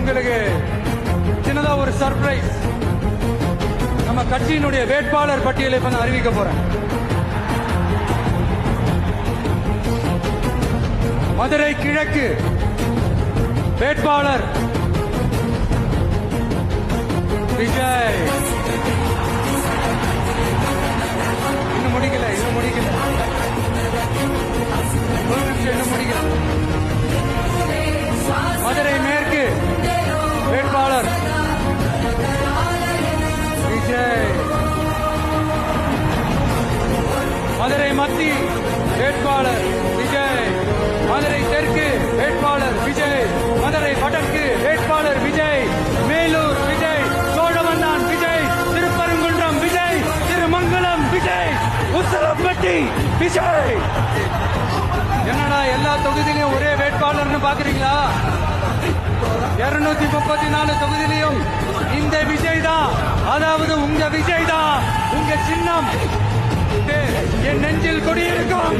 உங்களுக்கு சின்னதா ஒரு சர்ப்ரைஸ். நம்ம கட்சியினுடைய வேட்பாளர் பட்டியலை இப்ப நான் அறிவிக்க போறேன். மதுரை கிழக்கு வேட்பாளர் விஜய். இன்னும் முடிக்கல. ஒரு நிமிஷம், இன்னும் முடிக்கல. மதுரை மேற்கு வேட்பாளர் விஜய். மதுரை மத்தி வேட்பாளர் விஜய். மதுரை தெற்கு வேட்பாளர் விஜய். மதுரை வடக்கு வேட்பாளர் விஜய். மேலூர் விஜய். சோழவந்தான் விஜய். திருப்பரங்குன்றம் விஜய். திருமங்கலம் விஜய். உத்தரப்பட்டி விஜய். என்னடா எல்லா தொகுதியிலும் ஒரே வேட்பாளர்னு பாக்குறீங்களா? 234 தொகுதியிலையும் இந்த விஜய் தான், அதாவது உங்க விஜய் தான். உங்க சின்னம் என் நெஞ்சில் கொடியிருக்கும்.